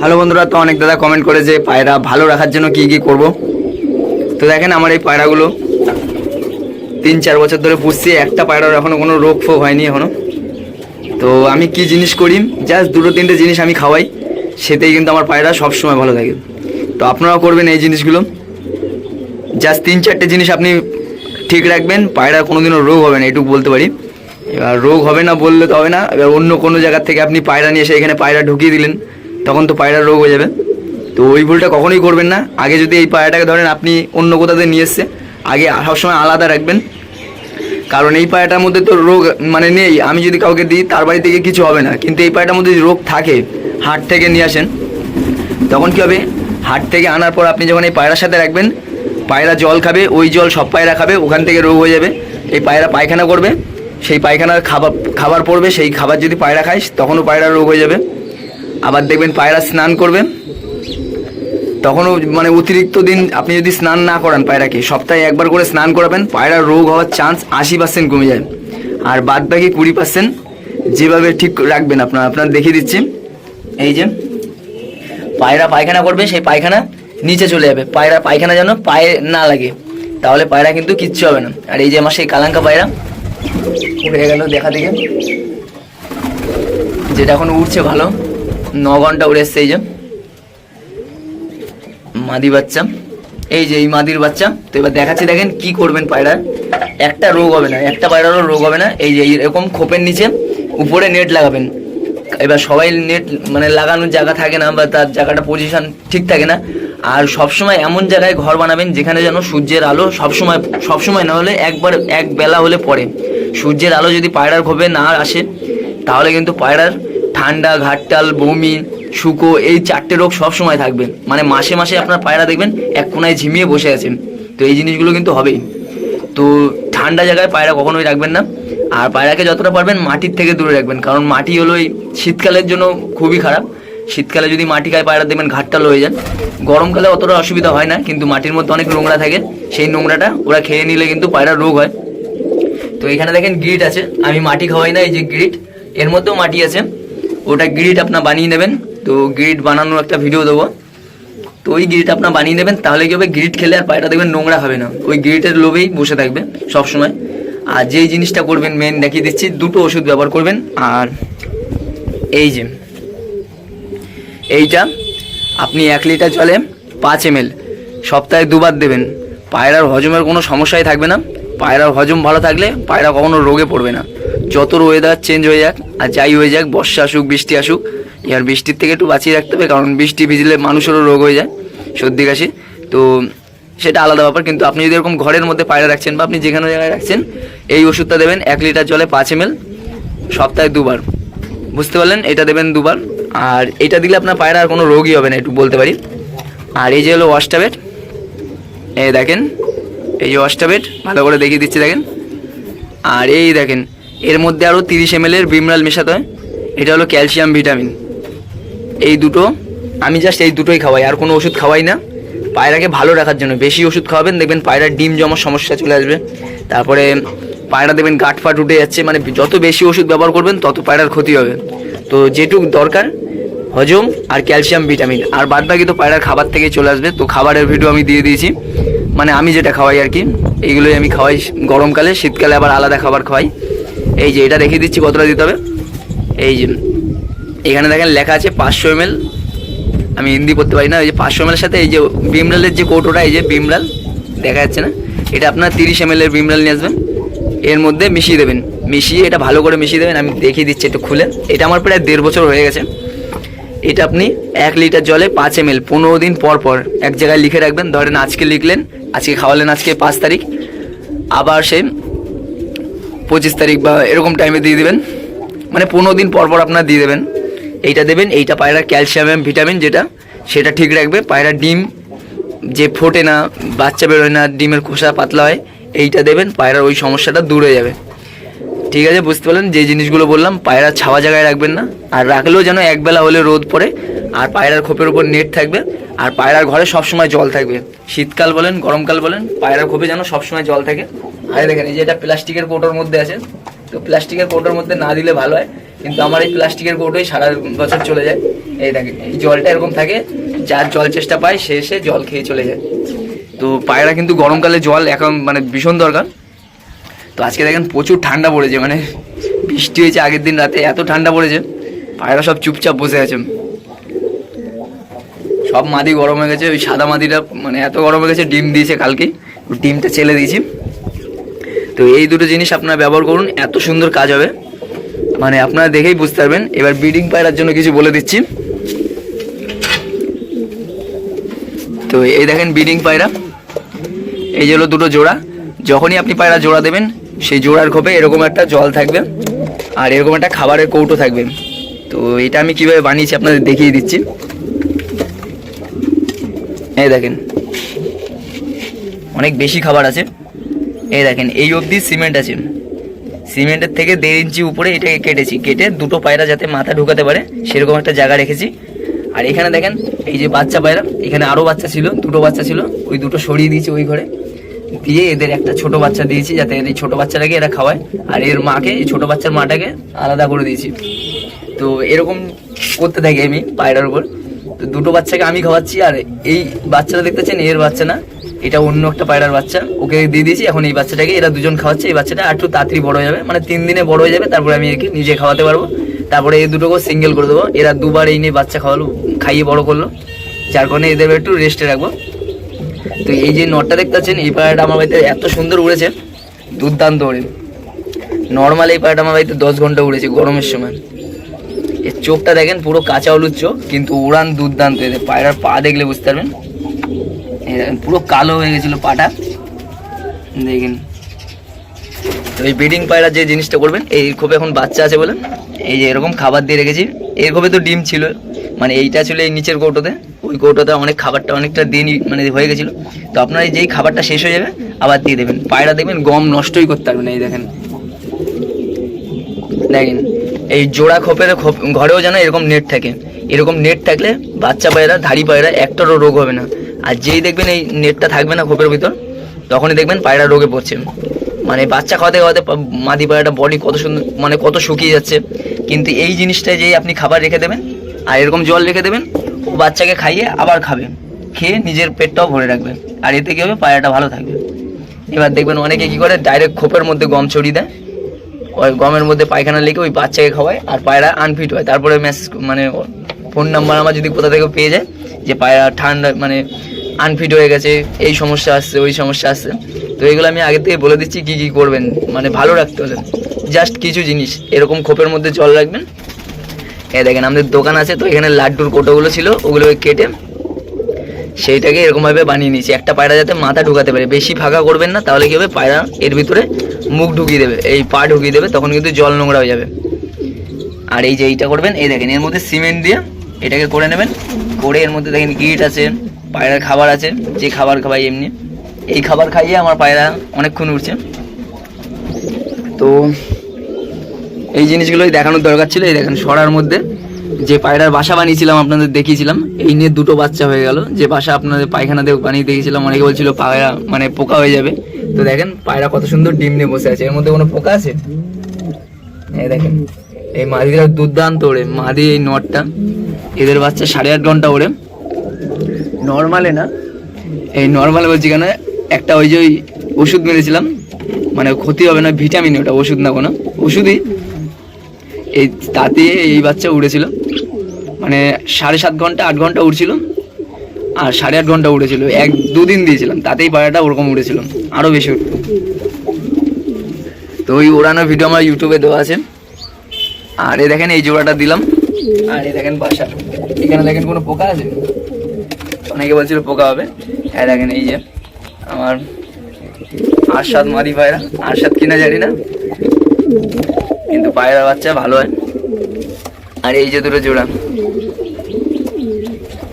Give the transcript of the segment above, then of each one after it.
Hello বন্ধুরা, তো অনেক দাদা কমেন্ট করে যে পায়রা ভালো রাখার জন্য কি কি করব। তো দেখেন আমার এই পায়রাগুলো 3-4 বছর ধরে পুষছি, একটা পায়রার এখনো কোনো রোগ ফোগ হয়নি এখনো। তো আমি কি জিনিস করি, জাস্ট 2-3টে জিনিস আমি খাওয়াই, সেটাই কিন্তু আমার পায়রা সবসময় ভালো থাকে। তো আপনারাও করবেন এই জিনিসগুলো, জাস্ট 3-4টে জিনিস আপনি ঠিক রাখবেন, পায়রা কোনোদিনও রোগ হবে না, এটুকু বলতে পারি। এবার রোগ হবে না বললে তো হবে না, এবার অন্য কোনো জায়গার থেকে আপনি পায়রা নিয়ে এসে এখানে পায়রা ঢুকিয়ে দিলেন, তখন তো পায়রার রোগ হয়ে যাবে। তো ওই ভুলটা কখনোই করবেন না। আগে যদি এই পায়রাটাকে ধরেন আপনি অন্য কোথাও নিয়ে এসছে, আগে সবসময় আলাদা রাখবেন, কারণ এই পায়রাটার মধ্যে তো রোগ মানে নেই। আমি যদি কাউকে দিই তার বাড়ি থেকে কিছু হবে না, কিন্তু এই পায়রাটার মধ্যে যদি রোগ থাকে, হাট থেকে নিয়ে আসেন, তখন কী হবে, হাট থেকে আনার পর আপনি যখন এই পায়রার সাথে রাখবেন, পায়রা জল খাবে, ওই জল সব পায়রা খাবে, ওখান থেকে রোগ হয়ে যাবে। এই পায়রা পায়খানা করবে, সেই পায়খানার খাবার পড়বে, সেই খাবার যদি পায়রা খায় তখনও পায়রার রোগ হয়ে যাবে। আবার দেখবেন পায়রা স্নান করবে, তখনও মানে অতিরিক্ত দিন আপনি যদি স্নান না করান পায়রাকে, সপ্তাহে একবার করে স্নান করাবেন, পায়রার রোগ হওয়ার চান্স 80% কমে যায়। আর বাদ বাকি 20% যেভাবে ঠিক রাখবেন আপনার দেখিয়ে দিচ্ছি। এই যে পায়রা পায়খানা করবে, সেই পায়খানা নিচে চলে যাবে, পায়রা পায়খানা যেন পায়ে না লাগে, তাহলে পায়রা কিন্তু কিচ্ছু হবে না। আর এই যে আমার সেই কালাঙ্কা পায়রা উড়ে গেল দেখা দিকে, যেটা এখন উঠছে ভালো, 9 ঘন্টা উড়ে এসছে। এই যে মাদি বাচ্চা, এই যে এই মাদির বাচ্চা। তো এবার দেখাচ্ছি, দেখেন কি করবেন, পায়রার একটা রোগ হবে না, একটা পায়রারও রোগ হবে না। এই যে এরকম খোপের নিচে উপরে নেট লাগাবেন। এবার সবাই নেট মানে লাগানোর জায়গা থাকে না, বা তার জায়গাটা পজিশন ঠিক থাকে না। আর সবসময় এমন জায়গায় ঘর বানাবেন যেখানে যেন সূর্যের আলো সবসময় না হলে এক বেলা হলে পড়ে। সূর্যের আলো যদি পায়রার খোপে না আসে, তাহলে কিন্তু পায়রার ঠান্ডা, ঘাটটাল, বমি, শুকো, এই 4টে রোগ সবসময় থাকবে। মানে মাসে মাসে আপনার পায়রা দেখবেন এক কোনায় ঝিমিয়ে বসে আছেন। তো এই জিনিসগুলো কিন্তু হবেই। তো ঠান্ডা জায়গায় পায়রা কখনোই রাখবেন না। আর পায়রাকে যতটা পারবেন মাটির থেকে দূরে রাখবেন, কারণ মাটি হলো এই শীতকালের জন্য খুবই খারাপ। শীতকালে যদি মাটি খায় পায়রা দেখবেন ঘাটটাল হয়ে যান। গরমকালে অতটা অসুবিধা হয় না, কিন্তু মাটির মধ্যে অনেক নোংরা থাকে, সেই নোংরাটা ওরা খেয়ে নিলে কিন্তু পায়রার রোগ হয়। তো এখানে দেখেন গ্রিট আছে, আমি মাটি খাওয়াই না, এই যে গ্রিট, এর মধ্যেও মাটি আছে, ওটা গ্রিট আপনার বানিয়ে নেবেন। তো গ্রিট বানানোর একটা ভিডিও দেবো, তো ওই গ্রিট আপনার বানিয়ে নেবেন, তাহলে কি হবে, গ্রিট খেলে আর পায়রা দেখবেন নোংরা হবে না, ওই গ্রিটের লোভেই বসে থাকবে সবসময়। আর যেই জিনিসটা করবেন মেন দেখিয়ে দিচ্ছি, 2টো ওষুধ ব্যবহার করবেন। আর এই যে এইটা আপনি 1 লিটার জলে 5 ml সপ্তাহে 2বার দেবেন। পায়রার হজমের কোনো সমস্যাই থাকবে না। পায়রার হজম ভালো থাকলে পায়রা কখনো রোগে পড়বে না। যত ওয়েদার চেঞ্জ হয়ে যাক আর যাই হয়ে যাক, বর্ষা আসুক বৃষ্টি আসুক, এবার বৃষ্টির থেকে একটু বাঁচিয়ে রাখতে হবে, কারণ বৃষ্টি ভিজলে মানুষেরও রোগ হয়ে যায়, সর্দি কাশি। তো সেটা আলাদা ব্যাপার। কিন্তু আপনি যদি এরকম ঘরের মধ্যে পায়রা রাখছেন, বা আপনি যেখানে জায়গায় রাখছেন, এই ওষুধটা দেবেন 1 লিটার জলে 5 ml সপ্তাহে 2বার। বুঝতে পারলেন, এটা দেবেন 2বার। আর এটা দিলে আপনার পায়রা আর কোনো রোগই হবে না, একটু বলতে পারি। আর এই যে হলো ওয়াস্টাবেট, এই দেখেন, এই যে ওয়াস্টাবেট ভালো করে দেখিয়ে দিচ্ছি, দেখেন। আর এই দেখেন, এর মধ্যে আরও 30 ml বিমরাল মেশাতে হয়, এটা হলো ক্যালসিয়াম, ভিটামিন। এই দুটো আমি জাস্ট এই দুটোই খাওয়াই, আর কোনো ওষুধ খাওয়াই না। পায়রাকে ভালো রাখার জন্য বেশি ওষুধ খাওয়াবেন, দেখবেন পায়রার ডিম জমার সমস্যা চলে আসবে। তারপরে পায়রা দেখবেন গাঁট ফাট উঠে যাচ্ছে, মানে যত বেশি ওষুধ ব্যবহার করবেন তত পায়রার ক্ষতি হবে। তো যেটুকু দরকার হজম আর ক্যালসিয়াম, ভিটামিন, আর বাদ বাকি তো পায়রার খাবার থেকেই চলে আসবে। তো খাবারের ভিডিও আমি দিয়ে দিয়েছি, মানে আমি যেটা খাওয়াই আর কি, এইগুলোই আমি খাওয়াই গরমকালে, শীতকালে আবার আলাদা খাবার খাওয়াই। এই যে এটা দেখিয়ে দিচ্ছি কতটা দিতে হবে। এই যে এখানে দেখেন লেখা আছে 500 ml, আমি হিন্দি পড়তে পারি না। এই যে 500 ml সাথে এই যে বিমরালের যে কৌটোটা, এই যে বিমরাল দেখা যাচ্ছে না, এটা আপনার 30 ml বিমরাল নিয়ে আসবেন, এর মধ্যে মিশিয়ে দেবেন। মিশিয়ে এটা ভালো করে মিশিয়ে দেবেন, আমি দেখিয়ে দিচ্ছি একটু খুলে। এটা আমার প্রায় 1.5 বছর হয়ে গেছে। এটা আপনি 1 লিটার জলে 5 ml 15 দিন পর পর এক জায়গায় লিখে রাখবেন। ধরেন আজকে লিখলেন, আজকে খাওয়ালেন, আজকে 5 তারিখ, আবার সেই 25 তারিখ বা এরকম টাইমে দিয়ে দেবেন, মানে 15 দিন পর পর আপনার দিয়ে দেবেন। এইটা দেবেন, এইটা পায়রার ক্যালসিয়াম এবং ভিটামিন যেটা, সেটা ঠিক রাখবে। পায়রার ডিম যে ফোটে না, বাচ্চা বেরোয় না, ডিমের খোসা পাতলা হয়, এইটা দেবেন, পায়রার ওই সমস্যাটা দূর হয়ে যাবে। ঠিক আছে, বুঝতে পারলেন। যে জিনিসগুলো বললাম, পায়রা ছাওয়া জায়গায় রাখবেন না, আর রাখলেও যেন একবেলা হলে রোদ পড়ে, আর পায়রার খোপের উপর নেট থাকবে, আর পায়রার ঘরে সবসময় জল থাকবে। শীতকাল বলেন গরমকাল বলেন, পায়রার খোপে যেন সবসময় জল থাকে। আর দেখেন এই যে এটা প্লাস্টিকের কৌটোর মধ্যে আছে, তো প্লাস্টিকের কৌটোর মধ্যে না দিলে ভালো হয়, কিন্তু আমার এই প্লাস্টিকের কৌটোই সারা বছর চলে যায়। এই দেখেন এই জলটা এরকম থাকে, যার জল চেষ্টা পায় সে এসে জল খেয়ে চলে যায়। তো পায়রা কিন্তু গরমকালে জল এখন মানে ভীষণ দরকার। তো আজকে দেখেন প্রচুর ঠান্ডা পড়েছে, মানে বৃষ্টি হয়েছে আগের দিন রাতে, এত ঠান্ডা পড়েছে পায়রা সব চুপচাপ বসে আছে। সব মাদি গরম হয়ে গেছে, ওই সাদা মাদিটা মানে এত গরম হয়ে গেছে, ডিম দিয়েছে কালকে, ডিমটা ছেলে দিয়েছি। তো এই দুটো জিনিস আপনারা ব্যবহার করুন, এত সুন্দর কাজ হবে, মানে আপনারা দেখেই বুঝতে পারবেন। এবার ব্রিডিং পায়রার জন্য কিছু বলে দিচ্ছি। তো এই দেখেন ব্রিডিং পায়রা, এই যে হলো দুটো জোড়া। যখনই আপনি পায়রা জোড়া দেবেন সেই জোড়ার খোপে এরকম একটা জল থাকবে আর এরকম একটা খাবারের কৌটো থাকবে। তো এটা আমি কিভাবে বানিয়েছি আপনাদের দেখিয়ে দিচ্ছি। এই দেখেন অনেক বেশি খাবার আছে। এই দেখেন এই অবধি সিমেন্ট আছে, সিমেন্টের থেকে 1.5 ইঞ্চি উপরে এটাকে কেটেছি, কেটে দুটো পায়রা যাতে মাথা ঢুকাতে পারে সেরকম একটা জায়গা রেখেছি। আর এখানে দেখেন এই যে বাচ্চা পায়রা, এখানে আরও বাচ্চা ছিল, দুটো বাচ্চা ছিল, ওই দুটো সরিয়ে দিয়েছি ওই ঘরে, দিয়ে এদের একটা ছোট বাচ্চা দিয়েছি যাতে এই ছোট বাচ্চাটাকে এরা খাওয়ায়, আর এর মাকে, এই ছোট বাচ্চার মাটাকে আলাদা করে দিয়েছি। তো এরকম করতে থাকি আমি পায়রার উপর। তো দুটো বাচ্চাকে আমি খাওয়াচ্ছি, আর এই বাচ্চাটা দেখতেছেন এর বাচ্চা না, এটা অন্য একটা পায়রার বাচ্চা, ওকে দিয়ে দিয়েছি। এখন এই বাচ্চাটাকে এরা দুজন খাওয়াচ্ছে, এই বাচ্চাটা একটু তাড়াতাড়ি বড় হয়ে যাবে, মানে 3 দিনে বড় হয়ে যাবে, তারপরে আমি একে নিজে খাওয়াতে পারবো। তারপরে এই দুটোকেও সিঙ্গেল করে দেবো। এরা দুবার এই নিয়ে বাচ্চা খাইয়ে বড় করলো, যার কারণে এদের একটু রেস্টে রাখবো। তো এই যে নটটা দেখতে পাচ্ছেন, এই পায়রাটা আমার বাড়িতে এত সুন্দর উড়েছে, দুর্দান্ত ওড়ে। নর্মাল এই পায়রাটা আমার বাড়িতে 10 ঘন্টা উড়েছে গরমের সময়। এর চোখটা দেখেন পুরো কাঁচা হলুদ চোখ, কিন্তু উড়ান দুর্দান্ত। এদের পায়রার পা দেখলে বুঝতে পারবেন, এই দেখেন পুরো কালো হয়ে গেছিলো পাটা, দেখেন। তো এই ব্রিডিং পায়রা যে জিনিসটা করবেন, এই খোপে এখন বাচ্চা আছে বলে এই যে এরকম খাবার দিয়ে রেখেছি। এর খোপে তো ডিম ছিল, মানে এইটা ছিল এই নিচের কৌটোতে, ওই কৌটোতে অনেক খাবারটা অনেকটা দিয়ে মানে হয়ে গেছিলো। তো আপনার যেই খাবারটা শেষ হয়ে যাবে আবার দিয়ে দেবেন। পায়রা দেখবেন গম নষ্টই করতে পারবেন। এই দেখেন দেখেন এই জোড়া খোপের ঘরেও যেন এরকম নেট থাকে, এরকম নেট থাকলে বাচ্চা পায়রা, ধাড়ি পায়রা একটারও রোগ হবে না। আর যেই দেখবেন এই নেটটা থাকবে না খোপের ভিতর, তখনই দেখবেন পায়রা রোগে পড়ছে। মানে বাচ্চা খাওয়াতে খাওয়াতে মাদি পায়রাটা বডি কত সুন্দর, মানে কত শুকিয়ে যাচ্ছে। কিন্তু এই জিনিসটা যেই আপনি খাবার রেখে দেবেন আর এরকম জল রেখে দেবেন, ও বাচ্চাকে খাইয়ে আবার খাবে, খেয়ে নিজের পেটটাও ভরে রাখবে, আর এতে কী হবে, পায়রাটা ভালো থাকবে। এবার দেখবেন অনেকে কী করে, ডাইরেক্ট খোপের মধ্যে গম ছড়িয়ে দেয়, ওই গমের মধ্যে পায়খানা লেগে ওই বাচ্চাকে খাওয়ায়, আর পায়রা আনফিট হয়। তারপরে মেসেজ, মানে ফোন নাম্বার আমার যদি কোথা থেকে পেয়ে যায় যে পায়রা ঠান্ডা মানে আনফিট হয়ে গেছে, এই সমস্যা আসছে, ওই সমস্যা আসছে। তো এগুলো আমি আগে থেকে বলে দিচ্ছি কী কী করবেন, মানে ভালো রাখতে হলে জাস্ট কিছু জিনিস এরকম খোপের মধ্যে জল রাখবেন। দেখেন আমাদের দোকান আছে, তো এখানে লাড্ডুর কোটোগুলো ছিল, ওগুলো কেটে সেইটাকে এরকমভাবে বানিয়ে নিয়েছি, একটা পায়রা যাতে মাথা ঢুকাতে পারে। বেশি ফাঁকা করবেন না, তাহলে কী হবে, পায়রা এর ভিতরে মুখ ঢুকিয়ে দেবে, এই পা ঢুকিয়ে দেবে, তখন কিন্তু জল নোংরা হয়ে যাবে। আর এই যে এইটা করবেন, এই দেখেন এর মধ্যে সিমেন্ট দিয়ে এটাকে করে নেবেন, করে এর মধ্যে দেখেন গিট আছে, পায়রার খাবার আছে, যে খাবার খাওয়াই এমনি, এই খাবার খাইয়ে আমার পায়রা অনেকক্ষণ উঠছে। তো এই জিনিসগুলোই দেখানোর দরকার ছিল। এই দেখেন সরার মধ্যে যে পায়রার বাসা বানিয়েছিলাম আপনাদের দেখিয়েছিলাম, এই নিয়ে দুটো বাচ্চা হয়ে গেল। যে বাসা আপনাদের পায়খানা দিয়ে বানিয়ে দেখিয়েছিলাম, অনেকে বলছিল পায়রা মানে পোকা হয়ে যাবে। তো দেখেন পায়রা কত সুন্দর ডিম নিয়ে বসে আছে, এর মধ্যে কোনো পোকা আছে? এই দেখেন এই মাদিরা দুর্দান্ত ওড়ে, মাদি এই নটটা, এদের বাচ্চা 8.5 ঘন্টা ওড়ে। নর্মালে না, এই নর্মালে বলছি কেন, একটা ওই যে ওই ওষুধ মেরেছিলাম, মানে ক্ষতি হবে না, ভিটামিন, ওটা ওষুধ না, কোনো ওষুধই, এই তাতে এই বাচ্চা উড়েছিল, মানে 7.5 ঘন্টা 8 ঘন্টা উড়ছিল, আর 8.5 ঘন্টা উড়েছিল, 1-2 দিন দিয়েছিলাম, তাতেই পায়রাটা ওরকম উড়েছিল, আরও বেশি উঠত। তো ওই ওড়ানোর ভিডিও আমার ইউটিউবে দেওয়া আছে। আর এই দেখেন এই জোড়াটা দিলাম, আর এই দেখেন বাসা, এখানে দেখেন কোনো পোকা আছে, অনেকে বলছিল পোকা হবে। হ্যাঁ দেখেন এই যে আমার আরশাদ মাদি পায়রা, আরশাদ কিনা জানি না, কিন্তু পায়রার বাচ্চা ভালো হয়। আর এই যে দুটো জোড়া,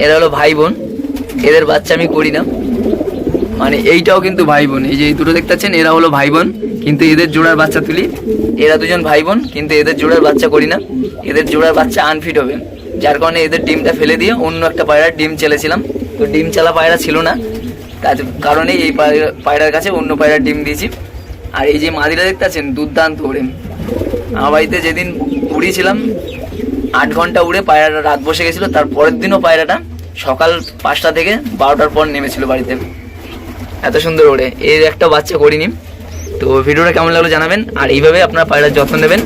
এরা হলো ভাই বোন, এদের বাচ্চা আমি করি না, মানে এইটাও কিন্তু ভাই বোন। এই যে এই দুটো দেখতে পাচ্ছেন, এরা হলো ভাই বোন, কিন্তু এদের জোড়ার বাচ্চা তুলি। এরা দুজন ভাই বোন, কিন্তু এদের জোড়ার বাচ্চা করি না, এদের জোড়ার বাচ্চা আনফিট হবে, যার কারণে এদের ডিমটা ফেলে দিয়ে অন্য একটা পায়রার ডিম চেলেছিলাম। তো ডিম চালা পায়রা ছিল না, তার কারণে এই পায়রার কাছে অন্য পায়রার ডিম দিয়েছি। আর এই যে মাদিরা দেখতে পাচ্ছেন দুর্দান্ত ওড়ে। আমার বাড়িতে যেদিন উড়িয়েছিলাম 8 ঘন্টা উড়ে পায়রাটা রাত বসে গেছিলো। তার পরের দিনও পায়রাটা সকাল 5টা থেকে 12টার পর নেমেছিল বাড়িতে। এত সুন্দর ওড়ে। এর একটা বাচ্চা করিনি। তো ভিডিওটা কেমন লাগলো জানাবেন, আর এইভাবে আপনারা পায়রার যত্ন নেবেন।